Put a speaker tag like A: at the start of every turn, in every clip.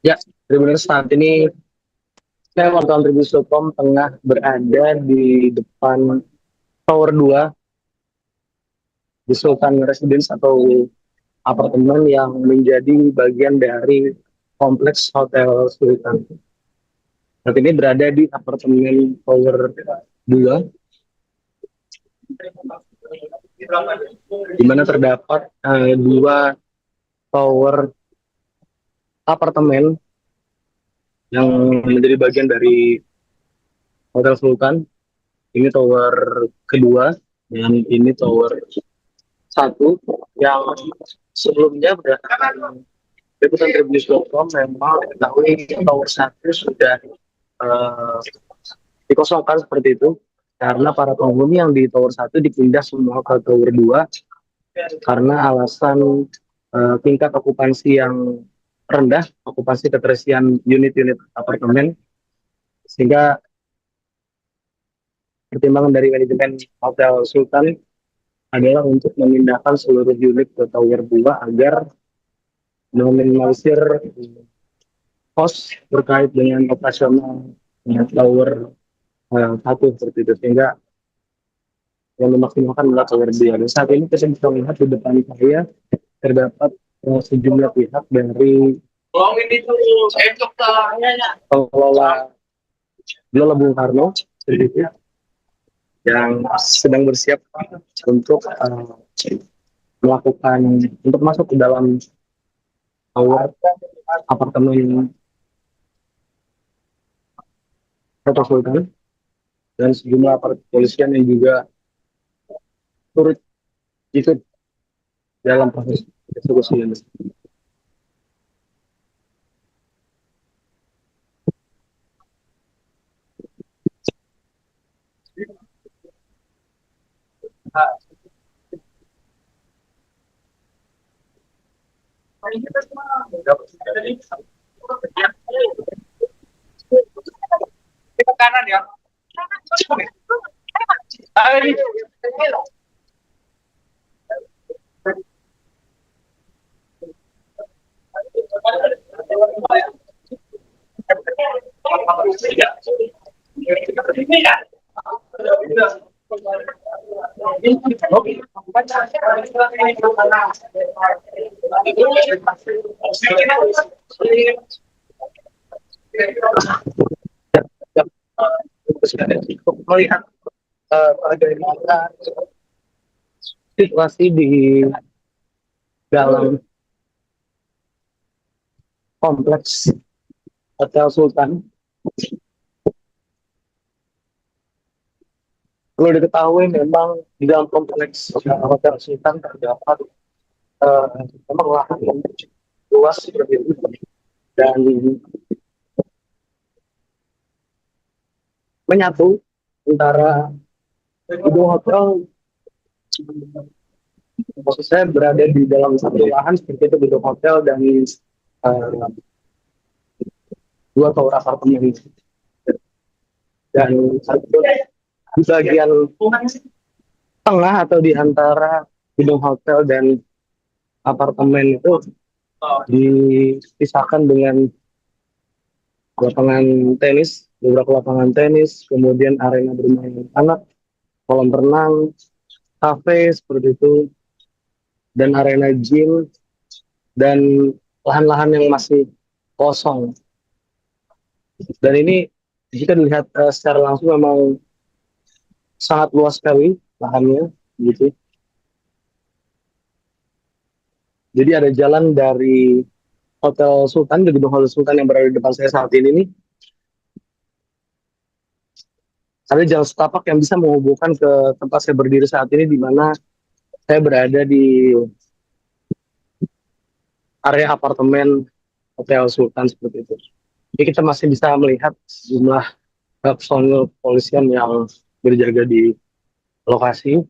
A: Ya, benar saat ini saya wartawan Tribun.com tengah berada di depan Tower 2 di Sultan Residence atau apartemen yang menjadi bagian dari kompleks Hotel Sultan. Saat ini berada di apartemen Tower 2 di mana terdapat dua tower apartemen yang menjadi bagian dari Hotel Sultan. Ini tower kedua dan ini tower satu yang sebelumnya berdasarkan liputan tribunnews.com memang diketahui tower satu sudah uh, dikosongkan seperti itu karena para penghuni yang di tower satu dipindah semua ke tower 2 karena alasan tingkat okupansi yang rendah, okupansi keterisian unit-unit apartemen, sehingga pertimbangan dari manajemen Hotel Sultan adalah untuk memindahkan seluruh unit ke tower 2 agar meminimalisir cost terkait dengan operasional tower satu seperti itu, sehingga yang memaksimalkan adalah tower 2. Dan saat ini kita bisa melihat di depan saya terdapat sejumlah pihak dari pengelola Gelora Bung Karno seperti itu, yang sedang bersiap untuk melakukan untuk masuk ke dalam tower apartemen Hotel Sultan, dan sejumlah aparat kepolisian yang juga turut ikut dalam proses eksekusi ini. Kanan ya. Melihat bagaimana situasi di dalam kompleks Hotel Sultan, perlu diketahui memang di dalam kompleks Hotel Sultan terdapat memang lahan yang luas seperti itu, dan menyatu antara gedung hotel, maksud saya berada di dalam satu lahan seperti itu gedung hotel dan dua tower apartemen, dan satu di bagian tengah atau di antara gedung hotel dan apartemen itu dipisahkan dengan lapangan tenis, beberapa lapangan tenis, kemudian arena bermain anak, kolam renang, kafe seperti itu, dan arena gym, dan lahan-lahan yang masih kosong. Dan ini jika dilihat secara langsung memang sangat luas sekali lahannya, gitu. Jadi ada jalan dari Hotel Sultan, di gedung Hotel Sultan yang berada di depan saya saat ini nih, ada jalan setapak yang bisa menghubungkan ke tempat saya berdiri saat ini, di mana saya berada di area apartemen Hotel Sultan seperti itu. Jadi kita masih bisa melihat sejumlah personil kepolisian yang berjaga di lokasi.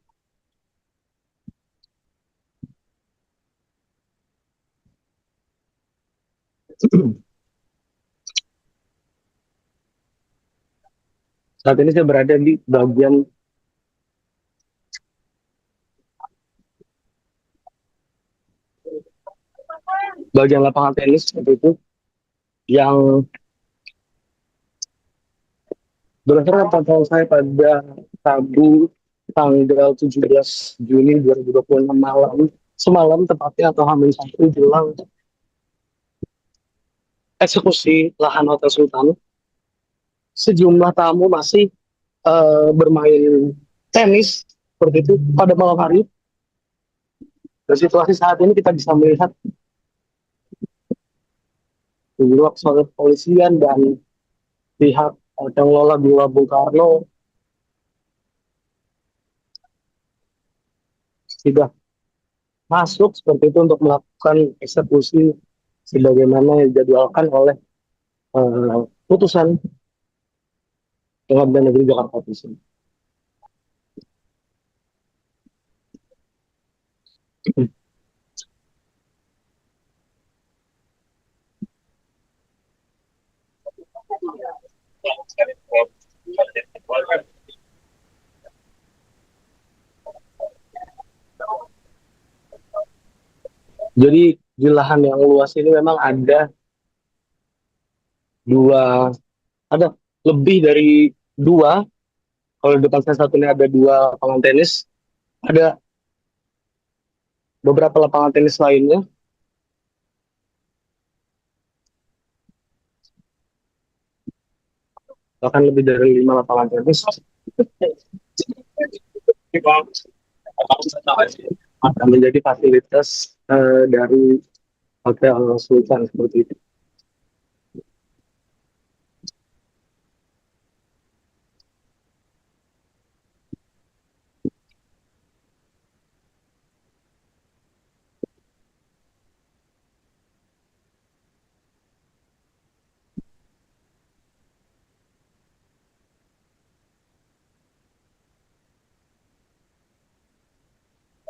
A: Saat ini saya berada di bagian lapangan tenis seperti itu. yang berdasarkan pantauan saya pada Rabu tanggal 17 Juni 2026 malam, semalam tepatnya atau Hamin satu jelang eksekusi lahan Hotel Sultan, sejumlah tamu masih bermain tenis seperti itu pada malam hari. Dan situasi saat ini kita bisa melihat diluak oleh polisian dan pihak pengelola Gelora Bung Karno sudah masuk seperti itu untuk melakukan eksekusi sebagaimana yang dijadwalkan oleh putusan Pengadilan Negeri Jakarta Pusat. Jadi di lahan yang luas ini memang dua, ada lebih dari dua. Kalau di depan saya satu ini ada dua lapangan tenis, ada beberapa lapangan tenis lainnya, bahkan lebih dari 5 lapangan tenis akan menjadi fasilitas dari Hotel Sultan seperti itu.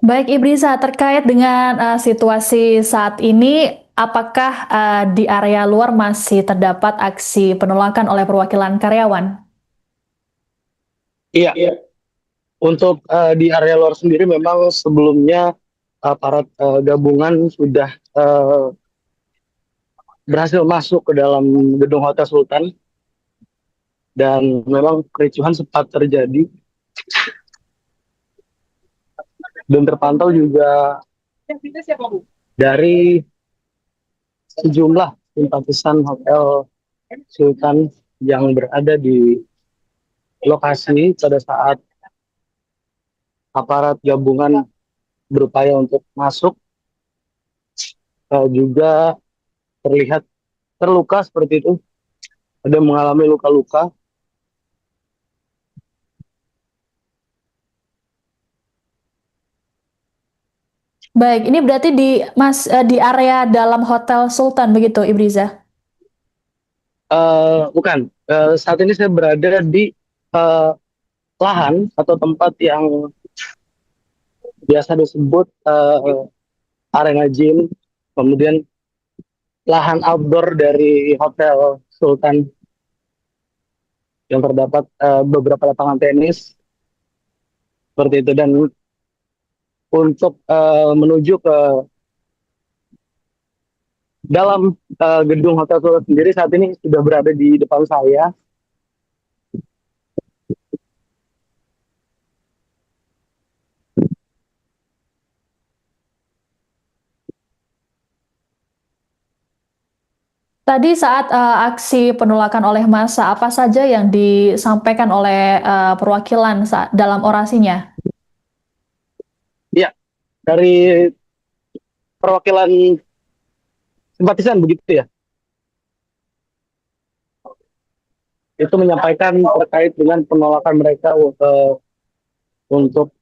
B: Baik, Ibriza, terkait dengan situasi saat ini, apakah di area luar masih terdapat aksi penolakan oleh perwakilan karyawan?
A: Iya, untuk di area luar sendiri memang sebelumnya aparat gabungan sudah berhasil masuk ke dalam gedung Hotel Sultan dan memang kericuhan sempat terjadi dan terpantau juga dari sejumlah simpatisan Hotel Sultan yang berada di lokasi pada saat aparat gabungan berupaya untuk masuk, juga terlihat terluka seperti itu, ada mengalami luka-luka.
B: Baik, ini berarti di area dalam Hotel Sultan begitu, Ibriza?
A: Bukan, saat ini saya berada di uh, lahan atau tempat yang biasa disebut arena gym, kemudian lahan outdoor dari Hotel Sultan yang terdapat beberapa lapangan tenis seperti itu. Dan untuk menuju ke dalam gedung Hotel Sultan sendiri saat ini sudah berada di depan saya.
B: Tadi saat aksi penolakan oleh massa, apa saja yang disampaikan oleh perwakilan dalam orasinya?
A: Ya, dari perwakilan simpatisan begitu ya, itu menyampaikan terkait dengan penolakan mereka untuk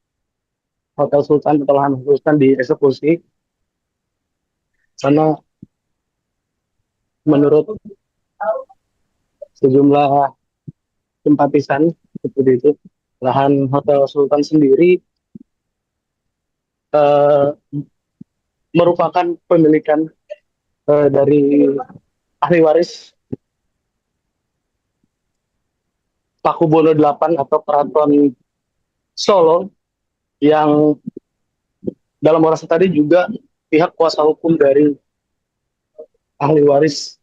A: Hotel Sultan atau lahan Sultan dieksekusi, karena menurut sejumlah simpatisan seperti itu, lahan Hotel Sultan sendiri eh, merupakan pemilikan dari ahli waris Pakubono VIII atau Keraton Solo, yang dalam orasi tadi juga pihak kuasa hukum dari ahli waris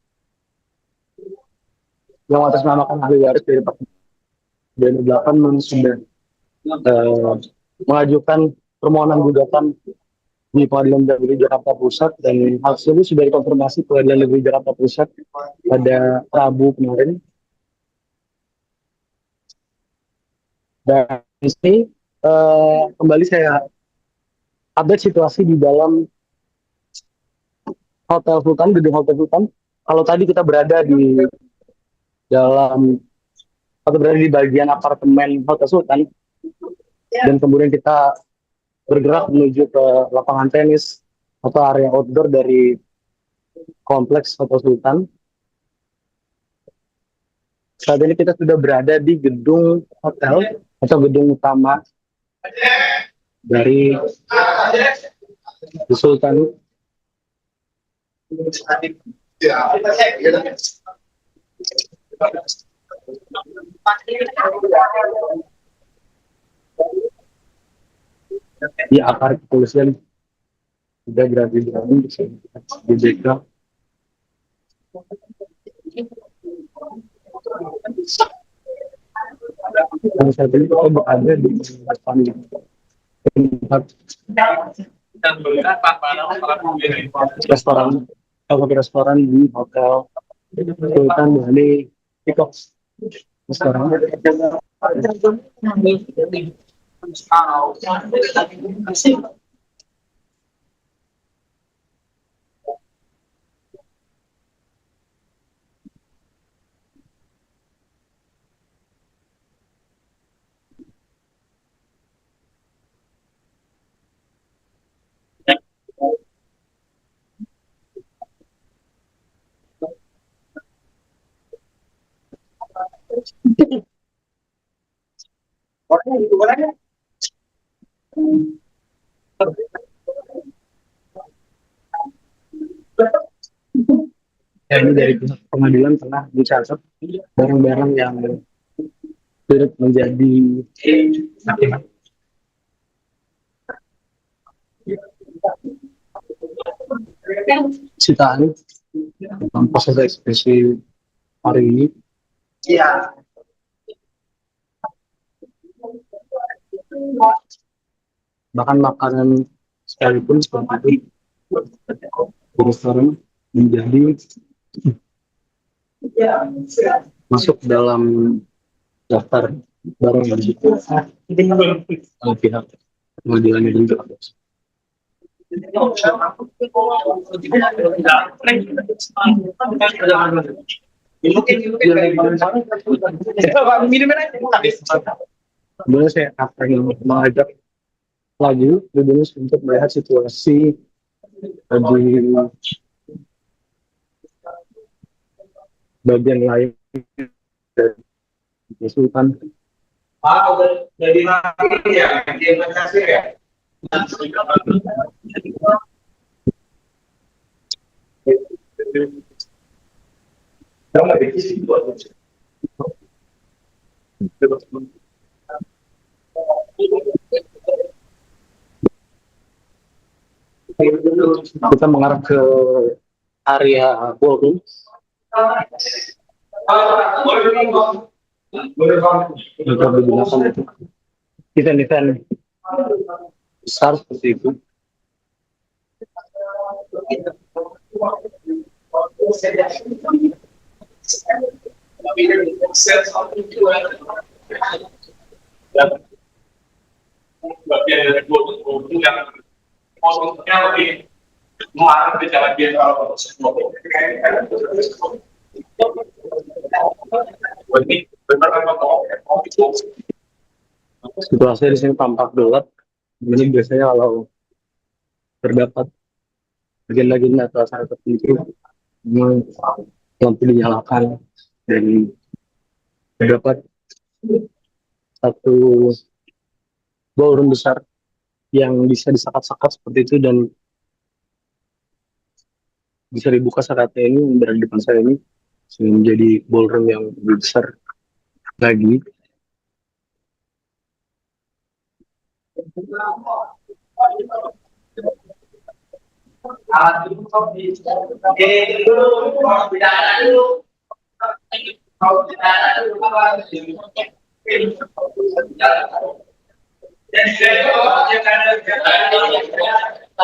A: yang atas namakan ahli waris dari Pak Denny 8 sudah eh, mengajukan permohonan gugatan di Pengadilan Negeri Jakarta Pusat, dan hasilnya sudah dikonfirmasi Pengadilan Negeri Jakarta Pusat pada Rabu kemarin. Dan di sini kembali saya update situasi di dalam Hotel Sultan, gedung Hotel Sultan. Kalau tadi kita berada di dalam atau berada di bagian apartemen Hotel Sultan, dan kemudian kita bergerak menuju ke lapangan tenis atau area outdoor dari kompleks Hotel Sultan. Saat ini kita sudah berada di gedung hotel atau gedung utama dari The Sultan. Di aparat kepolisian sudah berada di dalam, bisa di backup. Dan saat ini kita berada di depan tempat restoran, restoran di Hotel Sultan Bali Peacock restoran. Ya, ini dari pihak pengadilan telah mencatat barang-barang yang turut menjadi sitaan dalam proses eksekusi hari ini. Iya. Bahkan makanan sekalipun seperti itu di restoran menjadi masuk dalam daftar barang yang disita oleh pihak pengadilan negeri Jakarta. Kemudian saya akan mengajak lagi Tribunus untuk melihat situasi di bagian lain dari Sultan. Jadi ya, dia kasih ya. Kita mengarah ke area ballroom. Kita menggunakan event-event besar seperti itu. Bagian dari ballroom yang maksudnya lebih mengarah ke jalan biasa. Situasi di sini tampak gelap. Ini biasanya kalau terdapat agenda-agenda atau acara tertentu, lampu dinyalakan dan terdapat satu ballroom besar yang bisa disekat-sekat seperti itu dan bisa dibuka saat ini yang berada di depan saya ini sehingga menjadi ballroom yang lebih besar lagi.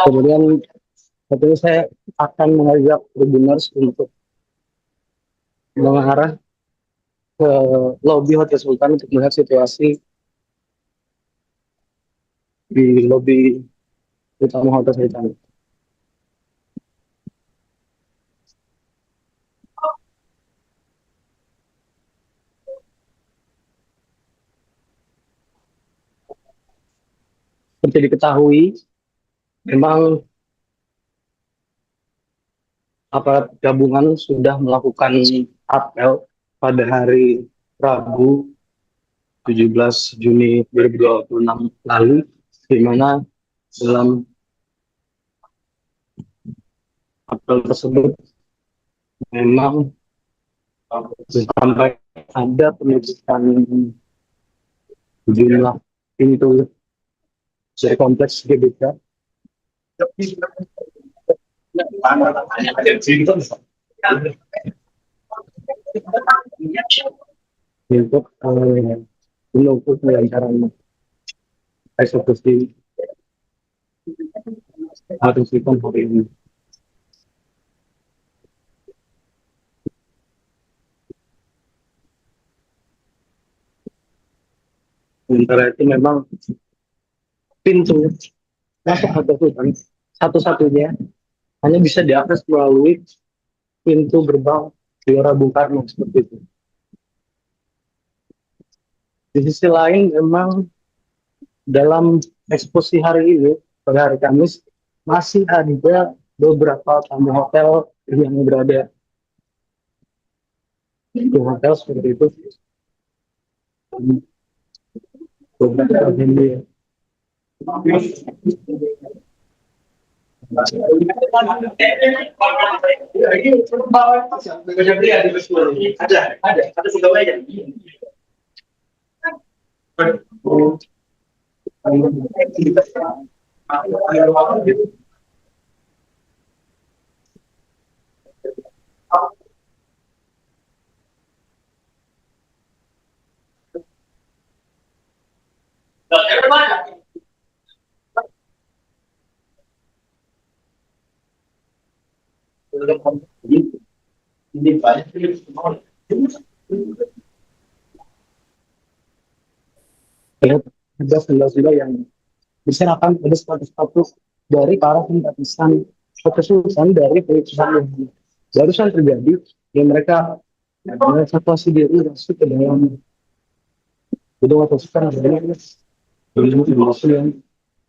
A: Kemudian tentunya saya akan mengajak Tribuners untuk mengarah ke lobi Hotel Sultan untuk melihat situasi di lobi utama Hotel Sultan. Seperti diketahui, memang aparat gabungan sudah melakukan apel pada hari Rabu 17 Juni 2026 lalu, di mana dalam apel tersebut memang sampai ada penutupan jumlah pintu dari kompleks GBK untuk menunggu pelancaran eksekusi atau sistem hari ini. Sementara itu memang pintu masuk Hotel Sultan satu-satunya hanya bisa diakses melalui pintu gerbang Gelora Bung Karno seperti itu. Di sisi lain memang dalam eksekusi hari ini pada hari Kamis masih ada beberapa tamu hotel yang berada di hotel seperti itu. Beberapa ini ada sila-sila yang diserahkan pada status-status dari para simpatisan keputusan dari perusahaan yang barusan terjadi, yang mereka mengevakuasi diri masuk ke dalam gedung atau sekarang adanya informasi yang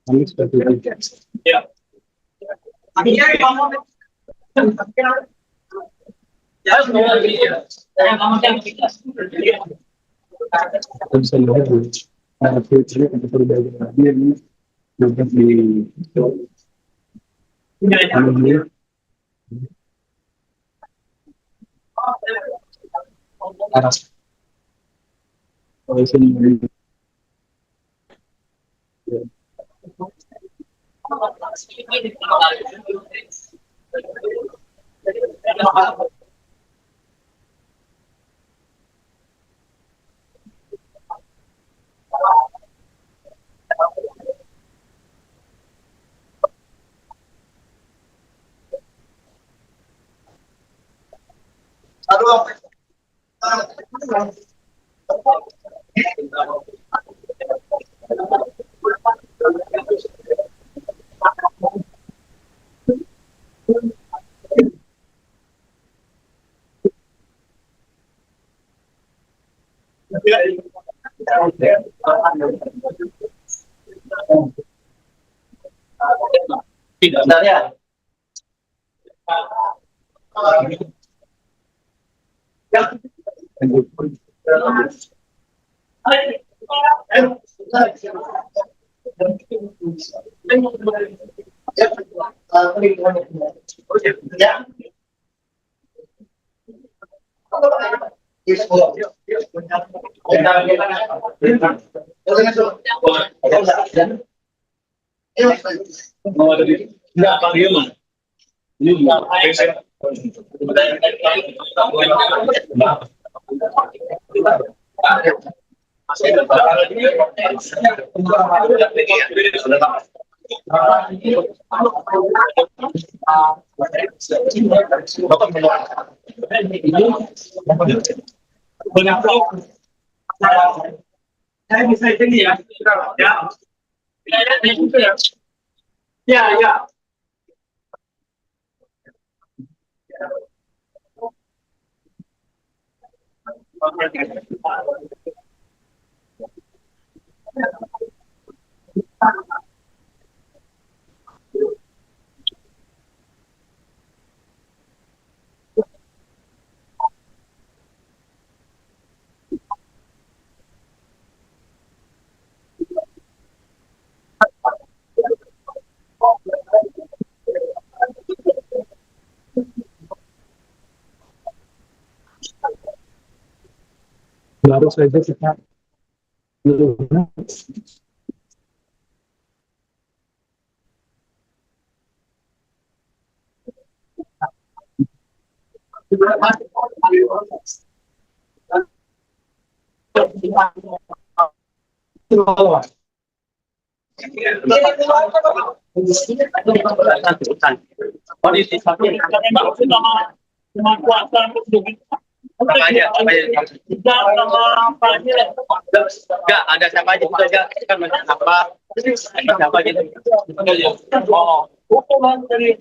A: kami seperti itu. Kita bisa melihat filter yang berbeda lagi ini juga di arah sini. Tidak sebenarnya. Saya bisa ini ya, ya, ya, ya. Baru saja kita Enggak ada siapa aja juga kan apa siapa gitu. Oh, hukuman dari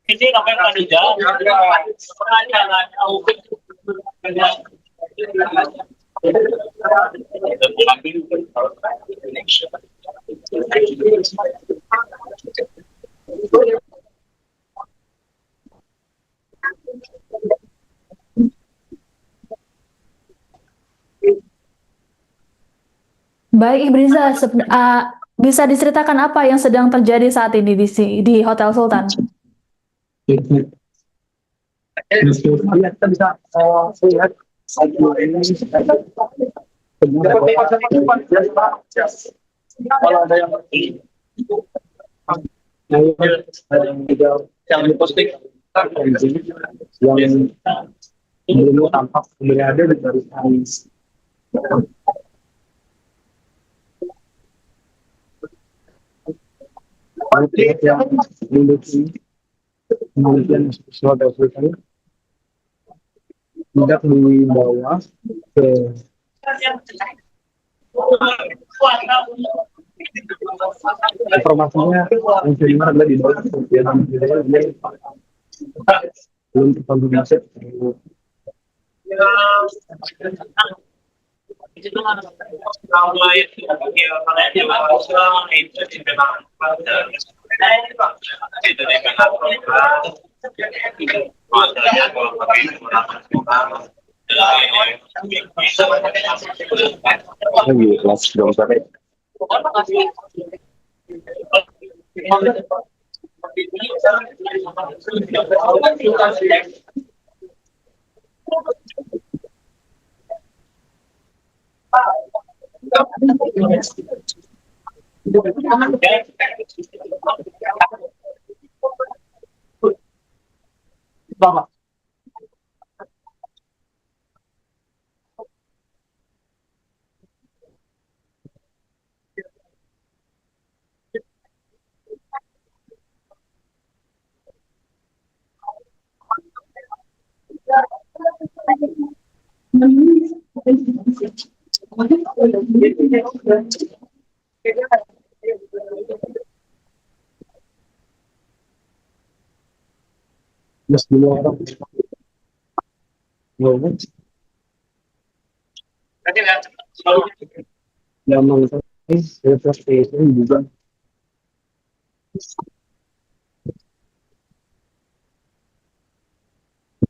A: ini namanya kerja.
B: Baik, Ibriza, bisa diceritakan apa yang sedang terjadi saat ini di Hotel Sultan?
A: Kita bisa lihat kalau ada yang yang diposting yang dulu tampak berada di barisan yang memiliki kemudian suatu solusi tidak dibawa ke informasinya yang terima adalah di bawah kemudian belum terkonfirmasi. Lagi kelas dong sampai. Bapak. Mas dulu orang ngomong yang mengenai representation juga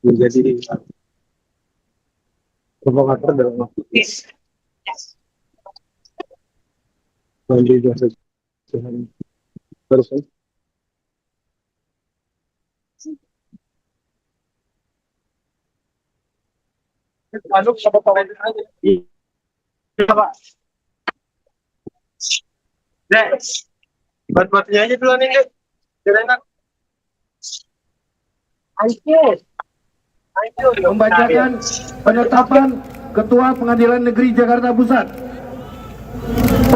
A: menjadi provokator dalam waktu menjadi terus masuk sama Pak aja. Iya Pak. Next. Buat-buatnya aja dulu nih, biar enak.
C: membacakan penetapan Ketua Pengadilan Negeri Jakarta Pusat.